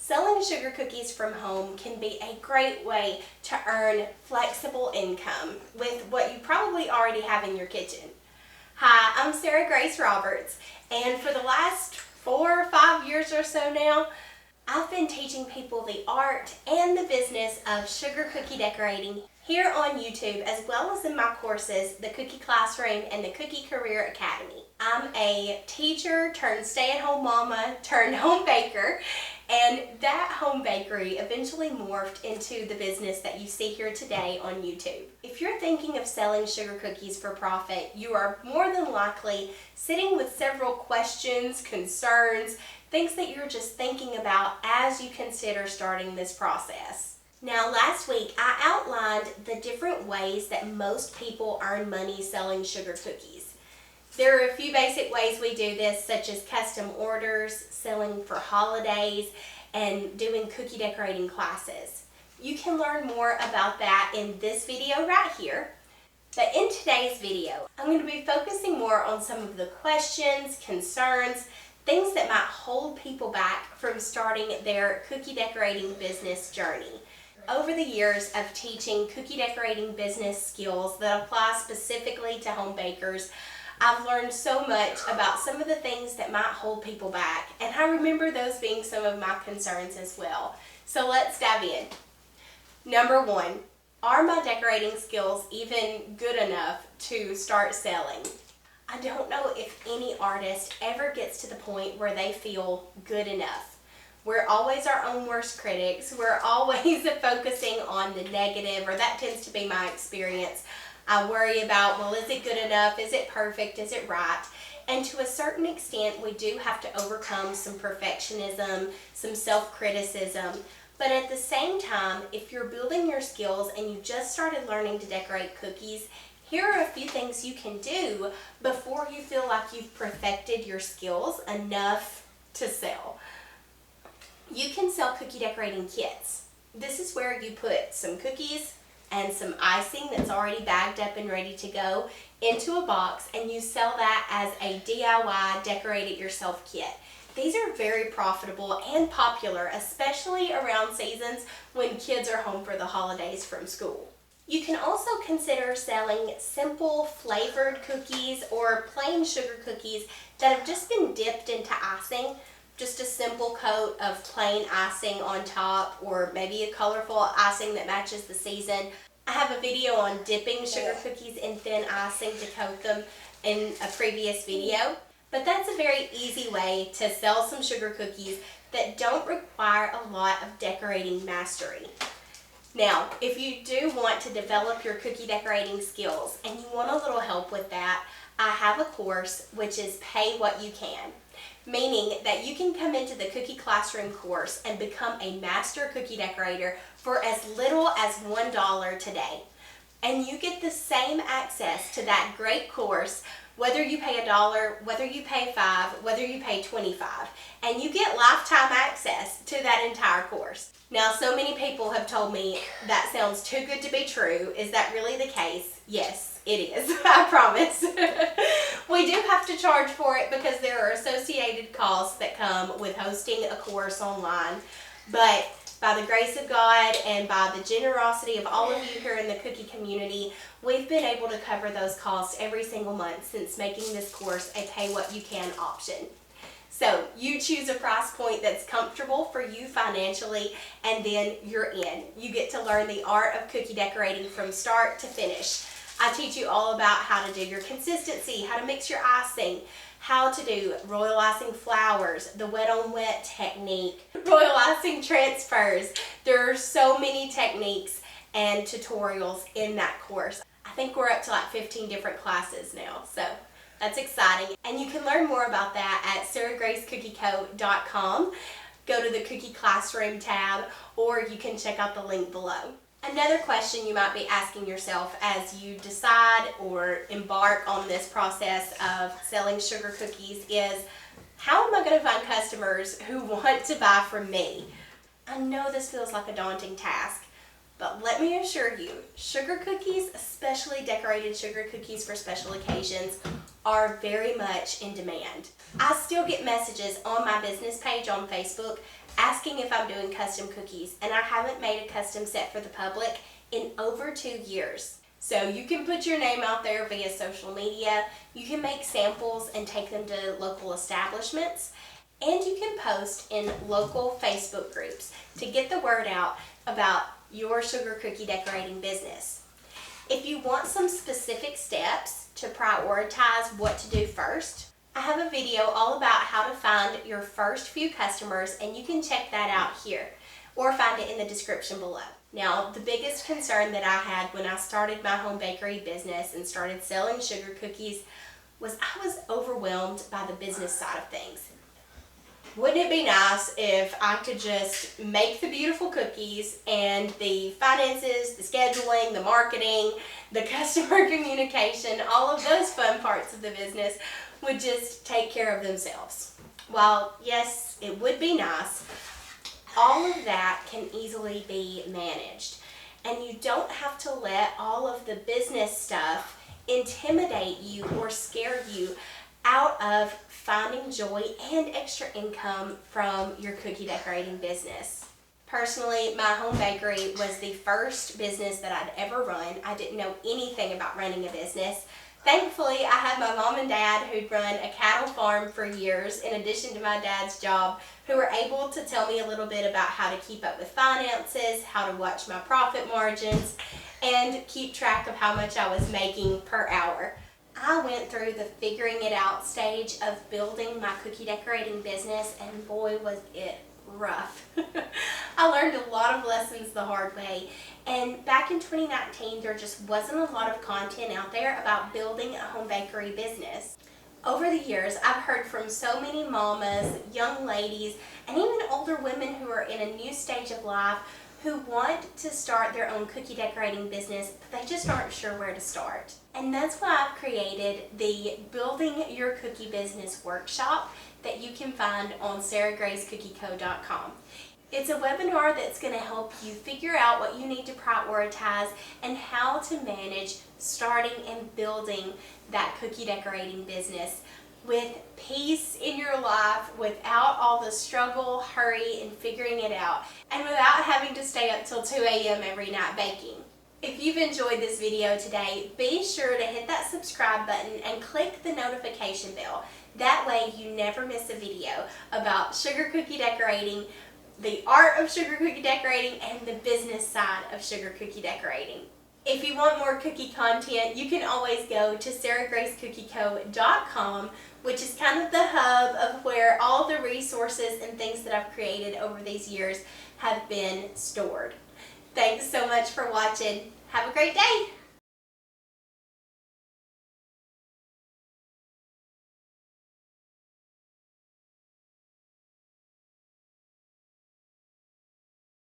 Selling sugar cookies from home can be a great way to earn flexible income with what you probably already have in your kitchen. Hi, I'm Sarah Grace Roberts, and for the last 4 or 5 years or so now, I've been teaching people the art and the business of sugar cookie decorating here on YouTube, as well as in my courses, the Cookie Classroom and the Cookie Career Academy. I'm a teacher turned stay-at-home mama turned home baker, and that home bakery eventually morphed into the business that you see here today on YouTube. If you're thinking of selling sugar cookies for profit, you are more than likely sitting with several questions, concerns, things that you're just thinking about as you consider starting this process. Now, last week I outlined the different ways that most people earn money selling sugar cookies. There are a few basic ways we do this, such as custom orders, selling for holidays, and doing cookie decorating classes. You can learn more about that in this video right here. But in today's video, I'm going to be focusing more on some of the questions, concerns, things that might hold people back from starting their cookie decorating business journey. Over the years of teaching cookie decorating business skills that apply specifically to home bakers, I've learned so much about some of the things that might hold people back, and I remember those being some of my concerns as well. So let's dive in. Number 1, are my decorating skills even good enough to start selling? I don't know if any artist ever gets to the point where they feel good enough. We're always our own worst critics. We're always focusing on the negative, or that tends to be my experience. I worry about, well, is it good enough? Is it perfect? Is it right? And to a certain extent, we do have to overcome some perfectionism, some self-criticism. But at the same time, if you're building your skills and you just started learning to decorate cookies, here are a few things you can do before you feel like you've perfected your skills enough to sell. You can sell cookie decorating kits. This is where you put some cookies and some icing that's already bagged up and ready to go into a box, and you sell that as a DIY decorate it yourself kit. These are very profitable and popular, especially around seasons when kids are home for the holidays from school. You can also consider selling simple flavored cookies or plain sugar cookies that have just been dipped into icing. Just a simple coat of plain icing on top, or maybe a colorful icing that matches the season. I have a video on dipping sugar cookies in thin icing to coat them in a previous video. But that's a very easy way to sell some sugar cookies that don't require a lot of decorating mastery. Now, if you do want to develop your cookie decorating skills and you want a little help with that, I have a course which is Pay What You Can. Meaning that you can come into the Cookie Classroom course and become a master cookie decorator for as little as $1 today. And you get the same access to that great course whether you pay $1, whether you pay $5, whether you pay $25. And you get lifetime access to that entire course. Now, so many people have told me that sounds too good to be true. Is that really the case? Yes, it is. I promise. We do have to charge for it because there are associated costs that come with hosting a course online. But by the grace of God and by the generosity of all of you here in the cookie community, we've been able to cover those costs every single month since making this course a pay what you can option. So you choose a price point that's comfortable for you financially, and then you're in. You get to learn the art of cookie decorating from start to finish. I teach you all about how to do your consistency, how to mix your icing, how to do royal icing flowers, the wet on wet technique, royal icing transfers. There are so many techniques and tutorials in that course. I think we're up to like 15 different classes now, so that's exciting. And you can learn more about that at sarahgracecookieco.com. Go to the Cookie Classroom tab, or you can check out the link below. Another question you might be asking yourself as you decide or embark on this process of selling sugar cookies is, how am I going to find customers who want to buy from me? I know this feels like a daunting task, but let me assure you, sugar cookies, especially decorated sugar cookies for special occasions, are very much in demand. I still get messages on my business page on Facebook asking if I'm doing custom cookies, and I haven't made a custom set for the public in over 2 years. So you can put your name out there via social media, you can make samples and take them to local establishments, and you can post in local Facebook groups to get the word out about your sugar cookie decorating business. If you want some specific steps to prioritize what to do first, I have a video all about how to find your first few customers, and you can check that out here or find it in the description below. Now, the biggest concern that I had when I started my home bakery business and started selling sugar cookies was I was overwhelmed by the business side of things. Wouldn't it be nice if I could just make the beautiful cookies and the finances, the scheduling, the marketing, the customer communication, all of those fun parts of the business would just take care of themselves? While yes, it would be nice, all of that can easily be managed. And you don't have to let all of the business stuff intimidate you or scare you out of finding joy and extra income from your cookie decorating business. Personally, my home bakery was the first business that I'd ever run. I didn't know anything about running a business. Thankfully, I had my mom and dad who'd run a cattle farm for years, in addition to my dad's job, who were able to tell me a little bit about how to keep up with finances, how to watch my profit margins, and keep track of how much I was making per hour. I went through the figuring it out stage of building my cookie decorating business, and boy was it rough. I learned a lot of lessons the hard way, and back in 2019 there just wasn't a lot of content out there about building a home bakery business. Over the years, I've heard from so many mamas, young ladies, and even older women who are in a new stage of life who want to start their own cookie decorating business, but they just aren't sure where to start. And that's why I've created the Building Your Cookie Business workshop that you can find on sarahgrayscookieco.com. It's a webinar that's going to help you figure out what you need to prioritize and how to manage starting and building that cookie decorating business with peace in your life, without all the struggle, hurry, and figuring it out, and without having to stay up till 2 a.m. every night baking. If you've enjoyed this video today, be sure to hit that subscribe button and click the notification bell. That way you never miss a video about sugar cookie decorating, the art of sugar cookie decorating, and the business side of sugar cookie decorating. If you want more cookie content, you can always go to sarahgrayscookieco.com, which is kind of the hub of where all the resources and things that I've created over these years have been stored. Thanks so much for watching. Have a great day.